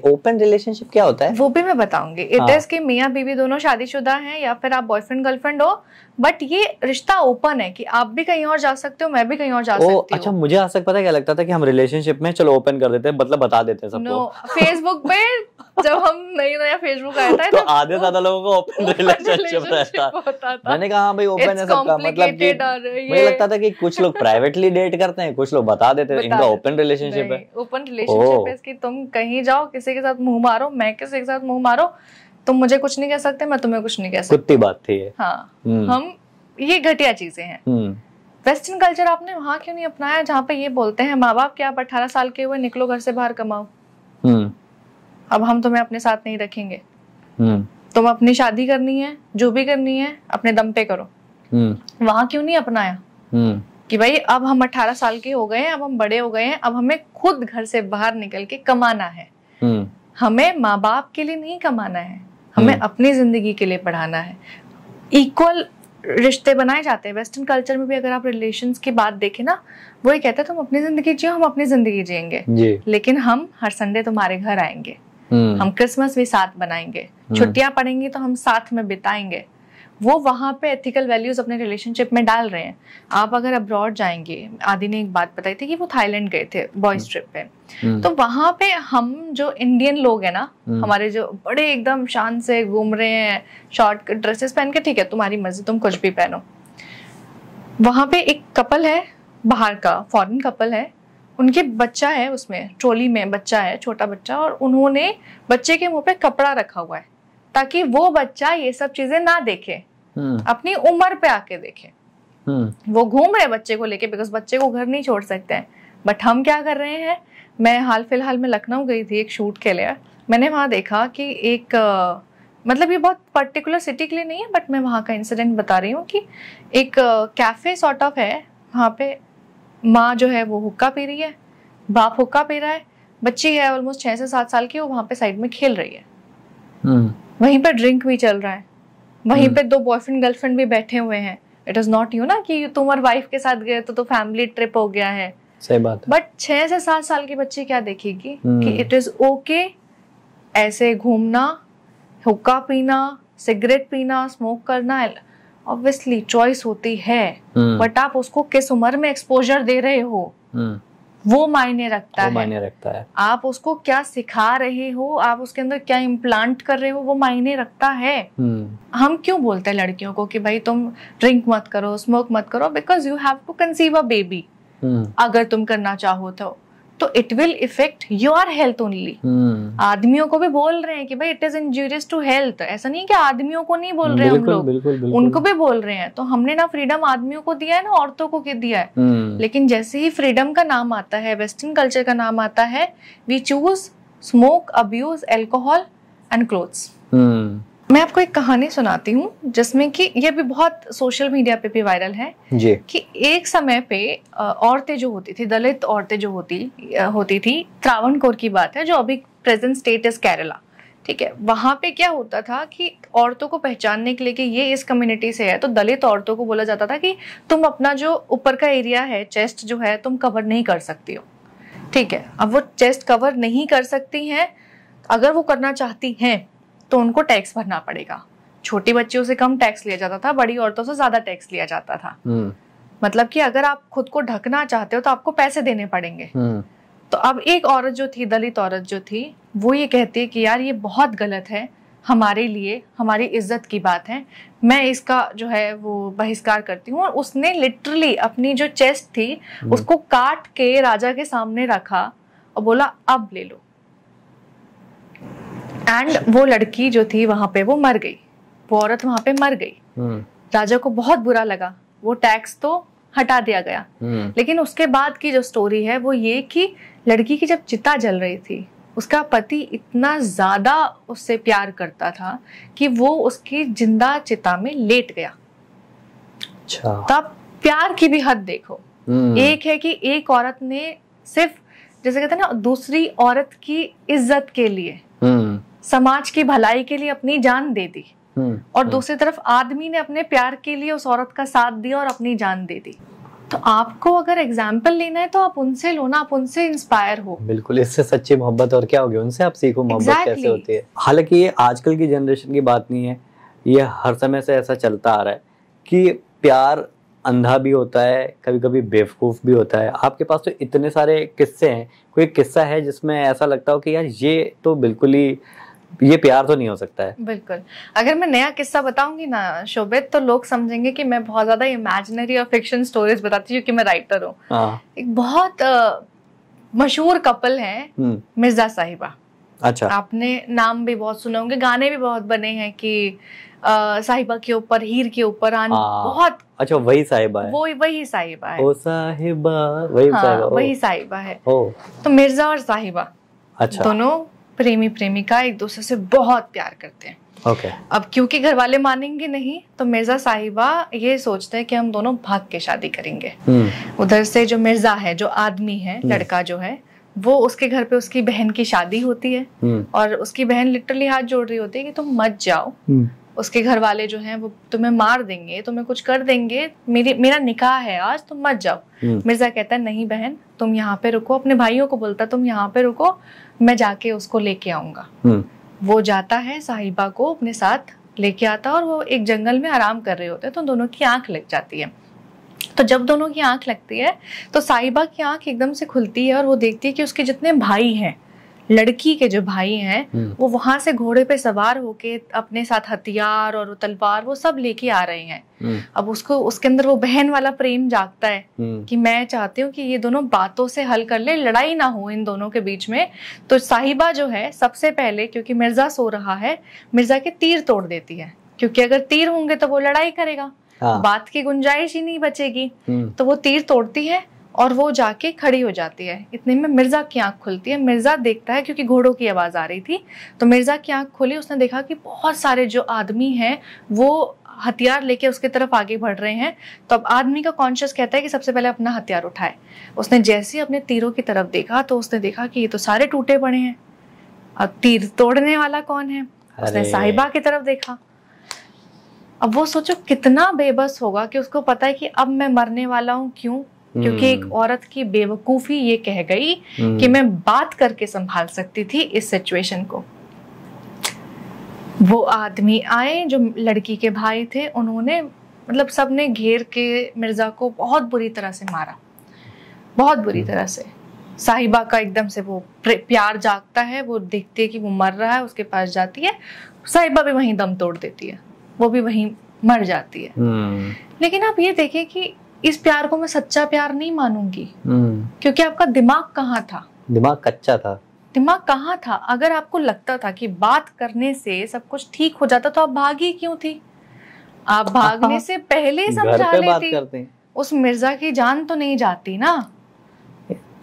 Open relationship क्या होता है वो भी मैं बताऊंगी। इट इज कि मियाँ बीवी दोनों शादीशुदा हैं या फिर आप बॉयफ्रेंड गर्लफ्रेंड हो, बट ये रिश्ता ओपन है कि आप भी कहीं और जा सकते हो, मैं भी कहीं और जा सकती हूँ। अच्छा, मुझे आज तक पता है क्या लगता था कि हम रिलेशनशिप में चलो ओपन कर देते हैं, मतलब बता देते हैं सबको। नो, फेसबुक पे जब हम नया फेसबुक आया था तो आधे ज्यादा लोगों को ओपन रिलेशनशिप रहता था। मैंने कहा हाँ भाई ओपन है सबका, मतलब कि मुझे लगता था कि कुछ लोग प्राइवेटली डेट करते हैं, कुछ लोग बता देते हैं इनका ओपन रिलेशनशिप है। ओपन रिलेशनशिप है कि तुम कहीं जाओ, किसी के साथ मुंह मारो, मैं किसी के साथ मुंह मारो, तुम मुझे कुछ नहीं कह सकते, मैं तुम्हें कुछ नहीं कह सकती। कुत्ती बात थी ये। हाँ, हम ये घटिया चीजें हैं। वेस्टर्न कल्चर आपने वहां क्यों नहीं अपनाया जहाँ पे ये बोलते हैं माँ बाप कि आप 18 साल के हुए, निकलो घर से बाहर, कमाओ, अब हम तुम्हें अपने साथ नहीं रखेंगे, तुम अपनी शादी करनी है, जो भी करनी है अपने दम पे करो। वहां क्यों नहीं अपनाया कि भाई अब हम 18 साल के हो गए हैं, अब हम बड़े हो गए हैं, अब हमें खुद घर से बाहर निकल के कमाना है। हमें माँ बाप के लिए नहीं कमाना है, हमें अपनी जिंदगी के लिए पढ़ाना है। इक्वल रिश्ते बनाए जाते हैं वेस्टर्न कल्चर में भी। अगर आप रिलेशंस की बात देखें ना, वो ये कहते हैं तुम अपनी जिंदगी जियो, हम अपनी जिंदगी जिएंगे, लेकिन हम हर संडे तुम्हारे घर आएंगे, हम क्रिसमस भी साथ बनाएंगे, छुट्टियां पड़ेंगी तो हम साथ में बिताएंगे। वो वहां पे एथिकल वैल्यूज अपने रिलेशनशिप में डाल रहे हैं। आप अगर अब्रॉड जाएंगे, आदि ने एक बात बताई थी कि वो थाईलैंड गए थे बॉयज ट्रिप पे, तो वहां पे हम जो इंडियन लोग हैं ना, हमारे जो बड़े एकदम शान से घूम रहे हैं, शॉर्ट ड्रेसेस पहन के, ठीक है तुम्हारी मर्जी, तुम कुछ भी पहनो। वहां पे एक कपल है, बाहर का फॉरेन कपल है, उनके बच्चा है, उसमें ट्रॉली में बच्चा है, छोटा बच्चा, और उन्होंने बच्चे के मुंह पे कपड़ा रखा हुआ है ताकि वो बच्चा ये सब चीजें ना देखे, अपनी उम्र पे आके देखे। वो घूम रहे बच्चे को लेके, बिकॉज बच्चे को घर नहीं छोड़ सकते हैं। बट हम क्या कर रहे हैं, मैं हाल फिलहाल में लखनऊ गई थी एक शूट के लिए, मैंने वहां देखा कि एक मतलब ये बहुत पर्टिकुलर सिटी के लिए नहीं है, बट मैं वहां का इंसिडेंट बता रही हूँ कि एक कैफे सॉर्ट ऑफ है, वहां पे माँ जो है वो हुक्का पी रही है, बाप हुक्का पी रहा है, बच्ची है ऑलमोस्ट 6 से 7 साल की, वो वहां पे साइड में खेल रही है। वहीं पर ड्रिंक भी चल रहा है, वहीं पे 2 बॉयफ्रेंड गर्लफ्रेंड भी बैठे हुए हैं। इट इज नॉट यू ना कि तुम और वाइफ के साथ गए तो फैमिली ट्रिप हो गया है, सही बात। बट 6 से 7 साल की बच्ची क्या देखेगी कि इट इज ओके ऐसे घूमना, हुक्का पीना, सिगरेट पीना, स्मोक करना। ऑब्वियसली चॉइस होती है, बट आप उसको किस उम्र में एक्सपोजर दे रहे हो वो मायने रखता है। मायने रखता है। आप उसको क्या सिखा रहे हो, आप उसके अंदर क्या इम्प्लांट कर रहे हो, वो मायने रखता है। हम क्यों बोलते हैं लड़कियों को कि भाई तुम ड्रिंक मत करो, स्मोक मत करो, because you have to conceive a baby. अगर तुम करना चाहो तो it will effect your health only. आदमियों को भी बोल रहे हैं कि भाई it is injurious to health. ऐसा नहीं कि आदमियों को नहीं बोल रहे हैं हम लोग, उनको भी बोल रहे हैं। तो हमने ना फ्रीडम आदमियों को दिया है ना औरतों को दिया है। लेकिन जैसे ही फ्रीडम का नाम आता है, वेस्टर्न कल्चर का नाम आता है, we choose smoke, abuse, alcohol and clothes. मैं आपको एक कहानी सुनाती हूँ जिसमें कि ये भी बहुत सोशल मीडिया पे भी वायरल है जी। कि एक समय पे औरतें जो होती थी, दलित औरतें जो होती थी, त्रावणकोर की बात है, जो अभी प्रेजेंट स्टेट इज केरला, ठीक है। वहां पे क्या होता था कि औरतों को पहचानने के लिए कि ये इस कम्युनिटी से है, तो दलित औरतों को बोला जाता था कि तुम अपना जो ऊपर का एरिया है, चेस्ट जो है, तुम कवर नहीं कर सकती हो, ठीक है। अब वो चेस्ट कवर नहीं कर सकती हैं, अगर वो करना चाहती हैं तो उनको टैक्स भरना पड़ेगा। छोटी बच्चियों से कम टैक्स लिया जाता था, बड़ी औरतों से ज्यादा टैक्स लिया जाता था। मतलब कि अगर आप खुद को ढकना चाहते हो तो आपको पैसे देने पड़ेंगे। तो अब एक औरत जो थी, दलित औरत जो थी, वो ये कहती है कि यार ये बहुत गलत है हमारे लिए, हमारी इज्जत की बात है, मैं इसका जो है वो बहिष्कार करती हूँ। और उसने लिटरली अपनी जो चेस्ट थी उसको काट के राजा के सामने रखा और बोला अब ले लो। एंड वो लड़की जो थी वहां पे वो मर गई, वो औरत वहां पे मर गई। राजा को बहुत बुरा लगा, वो टैक्स तो हटा दिया गया। लेकिन उसके बाद की जो स्टोरी है वो ये कि लड़की की जब चिता जल रही थी, उसका पति इतना ज्यादा उससे प्यार करता था कि वो उसकी जिंदा चिता में लेट गया। अच्छा। तब प्यार की भी हद देखो। एक है कि एक औरत ने सिर्फ, जैसे कहते हैं ना, दूसरी औरत की इज्जत के लिए, समाज की भलाई के लिए अपनी जान दे दी, और दूसरी तरफ आदमी ने अपने प्यार के लिए उस औरत का साथ दिया और अपनी जान दे दी। तो आपको अगर एग्जाम्पल लेना है तो आप उनसे लो ना, आप उनसे इंस्पायर हो। बिल्कुल, इससे सच्ची मोहब्बत और क्या होगी, उनसे आप सीखो मोहब्बत कैसे होती है। हालांकि ये आजकल की जनरेशन की बात नहीं है, ये हर समय से ऐसा चलता आ रहा है कि प्यार अंधा भी होता है, कभी कभी बेवकूफ भी होता है। आपके पास तो इतने सारे किस्से हैं, कोई किस्सा है जिसमें ऐसा लगता हो कि यार ये तो बिल्कुल ही, ये प्यार तो नहीं हो सकता है? बिल्कुल, अगर मैं नया किस्सा बताऊंगी ना शोभित, तो लोग समझेंगे कि मैं बहुत ज्यादा इमेजिनरी और फिक्शन स्टोरीज बताती हूँ, क्योंकि मैं राइटर हूँ। एक बहुत मशहूर कपल है मिर्जा साहिबा। अच्छा, आपने नाम भी बहुत सुने होंगे, गाने भी बहुत बने हैं कि साहिबा के ऊपर, हीर के ऊपर बहुत। अच्छा, वही साहिबा है? वही साहिबा है। ओ साहिबा, वही साहिबा, वही साहिबा है। तो मिर्जा और साहिबा, अच्छा, दोनों प्रेमी प्रेमिका एक दूसरे से बहुत प्यार करते हैं। ओके। अब क्योंकि घर वाले मानेंगे नहीं, तो मिर्जा साहिबा ये सोचते हैं कि हम दोनों भाग के शादी करेंगे। उधर से जो मिर्जा है, जो आदमी है, लड़का जो है, वो उसके घर पे उसकी बहन की शादी होती है और उसकी बहन लिटरली हाथ जोड़ रही होती है कि तुम मत जाओ, उसके घर वाले जो हैं वो तुम्हें मार देंगे, तुम्हें कुछ कर देंगे, मेरा निकाह है आज, तुम मत जाओ। मिर्जा कहता है नहीं बहन, तुम यहाँ पे रुको, अपने भाइयों को बोलता तुम यहाँ पे रुको, मैं जाके उसको लेके आऊंगा। वो जाता है, साहिबा को अपने साथ लेके आता है और वो एक जंगल में आराम कर रहे होते हैं, तो दोनों की आंख लग जाती है। तो जब दोनों की आंख लगती है तो साहिबा की आंख एकदम से खुलती है और वो देखती है कि उसके जितने भाई हैं, लड़की के जो भाई हैं, वो वहां से घोड़े पे सवार होके अपने साथ हथियार और तलवार वो सब लेके आ रहे हैं। अब उसको उसके अंदर वो बहन वाला प्रेम जागता है कि मैं चाहती हूँ कि ये दोनों बातों से हल कर ले, लड़ाई ना हो इन दोनों के बीच में। तो साहिबा जो है सबसे पहले, क्योंकि मिर्जा सो रहा है, मिर्जा के तीर तोड़ देती है, क्योंकि अगर तीर होंगे तो वो लड़ाई करेगा, बात की गुंजाइश ही नहीं बचेगी। तो वो तीर तोड़ती है और वो जाके खड़ी हो जाती है। इतने में मिर्जा की आंख खुलती है। मिर्जा देखता है, क्योंकि घोड़ों की आवाज आ रही थी, तो मिर्जा की आंख खुली, उसने देखा कि बहुत सारे जो आदमी हैं वो हथियार लेके उसके तरफ आगे बढ़ रहे हैं। तो अब आदमी का कॉन्शियस कहता है कि सबसे पहले अपना हथियार उठाए। उसने जैसे ही अपने तीरों की तरफ देखा तो उसने देखा कि ये तो सारे टूटे पड़े हैं, अब तीर तोड़ने वाला कौन है? उसने साहिबा की तरफ देखा। अब वो सोचो कितना बेबस होगा कि उसको पता है कि अब मैं मरने वाला हूँ। क्यों? क्योंकि एक औरत की बेवकूफी ये कह गई कि मैं बात करके संभाल सकती थी इस सिचुएशन को। वो आदमी आए जो लड़की के भाई थे, उन्होंने मतलब सबने घेर के मिर्जा को बहुत बुरी तरह से मारा, बहुत बुरी तरह से। साहिबा का एकदम से वो प्यार जागता है, वो देखती है कि वो मर रहा है, उसके पास जाती है, साहिबा भी वहीं दम तोड़ देती है, वो भी वहीं मर जाती है। लेकिन आप ये देखें कि इस प्यार को मैं सच्चा प्यार नहीं मानूंगी, क्योंकि आपका दिमाग कहाँ था? दिमाग कच्चा था। दिमाग कहाँ था? अगर आपको लगता था कि बात करने से सब कुछ ठीक हो जाता तो आप भागी क्यों थी? आप भागने से पहले समझा लेती, उस मिर्जा की जान तो नहीं जाती ना।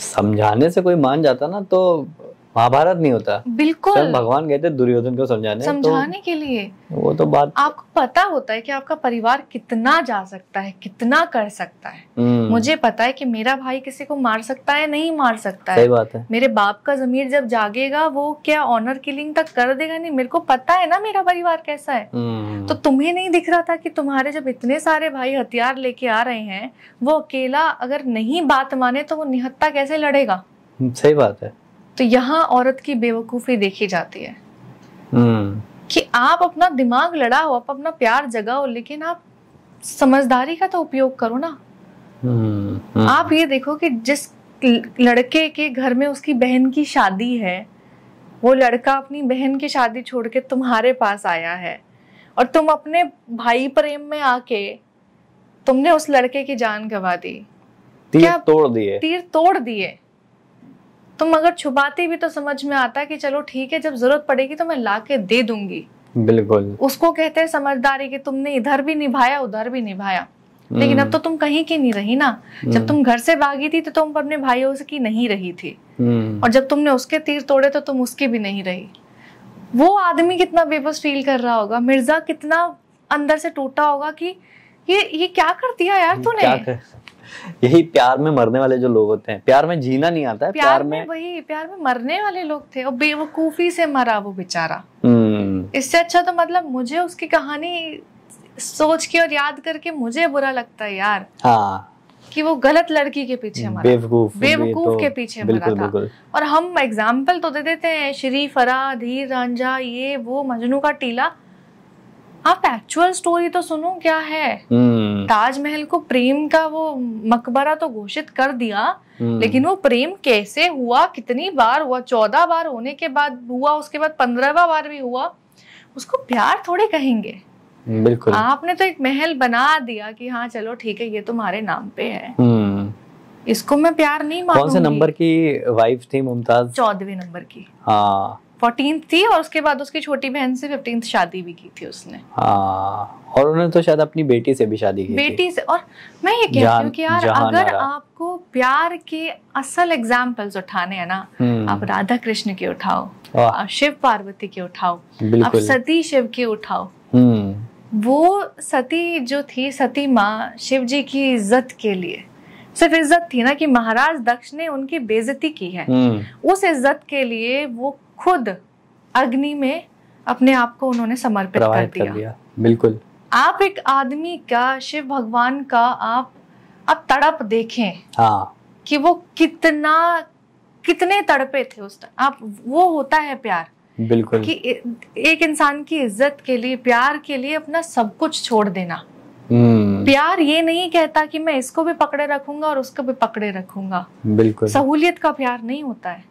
समझाने से कोई मान जाता ना तो महाभारत नहीं होता। बिल्कुल, भगवान गए थे दुर्योधन को समझाने के लिए। वो तो बात आपको पता होता है कि आपका परिवार कितना जा सकता है, कितना कर सकता है। मुझे पता है कि मेरा भाई किसी को मार सकता है, नहीं मार सकता है। सही बात है। मेरे बाप का ज़मीर जब जागेगा वो क्या ऑनर किलिंग तक कर देगा? नहीं, मेरे को पता है ना मेरा परिवार कैसा है। तो तुम्हें नहीं दिख रहा था कि तुम्हारे जब इतने सारे भाई हथियार लेके आ रहे हैं, वो अकेला अगर नहीं बात माने तो वो निहत्था कैसे लड़ेगा? सही बात है। तो यहाँ औरत की बेवकूफी देखी जाती है कि आप अपना दिमाग लड़ाओ, आप अपना प्यार जगाओ, लेकिन आप समझदारी का तो उपयोग करो ना। आप ये देखो कि जिस लड़के के घर में उसकी बहन की शादी है, वो लड़का अपनी बहन की शादी छोड़ के तुम्हारे पास आया है और तुम अपने भाई प्रेम में आके तुमने उस लड़के की जान गंवा दी, तीर तोड़ दिए। तुम अगर छुपाती भी तो समझ में आता कि चलो ठीक है, जब जरूरत पड़ेगी तो मैं ला के दे दूंगी। बिल्कुल, उसको कहते हैं समझदारी कि तुमने इधर भी निभाया उधर भी निभाया। लेकिन अब तो तुम कहीं की नहीं रही ना। जब तुम घर से भागी थी तो तुम अपने भाइयों की नहीं रही थी, और जब तुमने उसके तीर तोड़े तो तुम उसकी भी नहीं रही। वो आदमी कितना बेबस फील कर रहा होगा, मिर्जा कितना अंदर से टूटा होगा कि ये क्या कर दिया यार तूने। यही प्यार में मरने वाले जो लोग होते हैं, प्यार में जीना नहीं आता है, प्यार में मरने वाले लोग थे और बेवकूफी से मरा वो बेचारा। इससे अच्छा तो मतलब मुझे उसकी कहानी सोच के और याद करके मुझे बुरा लगता है यार। हाँ, कि वो गलत लड़की के पीछे मरा, बेवकूफ के पीछे मरा था। और हम एग्जाम्पल तो दे देते हैं, श्री फराद, हीर रांझा, ये वो, मजनू का टीला। आप एक्चुअल स्टोरी तो सुनो क्या है। ताजमहल को प्रेम का वो मकबरा तो घोषित कर दिया, लेकिन वो प्रेम कैसे हुआ, कितनी बार हुआ, 14 बार होने के बाद हुआ, उसके बाद 15वां बार भी हुआ, उसको प्यार थोड़े कहेंगे। बिल्कुल। आपने तो एक महल बना दिया कि हाँ चलो ठीक है ये तुम्हारे नाम पे है, इसको मैं प्यार नहीं मानूंगी। कौन से नंबर की वाइफ थी मुमताज? 14वें नंबर की। हाँ 14th थी, और उसके बाद उसकी छोटी बहन से 15th शादी भी की थी उसने। हाँ, और उन्होंने तो शायद अपनी बेटी से भी शादी की बेटी से। और मैं ये कहती हूँ कि यार अगर आपको प्यार के असल एग्जाम्पल्स उठाने हैं ना, आप राधा कृष्ण के उठाओ, आप शिव पार्वती के उठाओ, आप सती शिव के उठाओ। वो सती जो थी, सती माँ, शिव जी की इज्जत के लिए सिर्फ इज्जत थी ना कि महाराज दक्ष ने उनकी बेइज्जती की है, उस इज्जत के लिए वो खुद अग्नि में अपने आप को उन्होंने समर्पित कर दिया। बिल्कुल। आप एक आदमी का, शिव भगवान का आप तड़प देखें। हाँ। कि वो कितने तड़पे थे उस टाइम। आप, वो होता है प्यार। बिल्कुल। कि एक इंसान की इज्जत के लिए, प्यार के लिए अपना सब कुछ छोड़ देना। प्यार ये नहीं कहता कि मैं इसको भी पकड़े रखूंगा और उसको भी पकड़े रखूंगा। बिल्कुल। सहूलियत का प्यार नहीं होता है।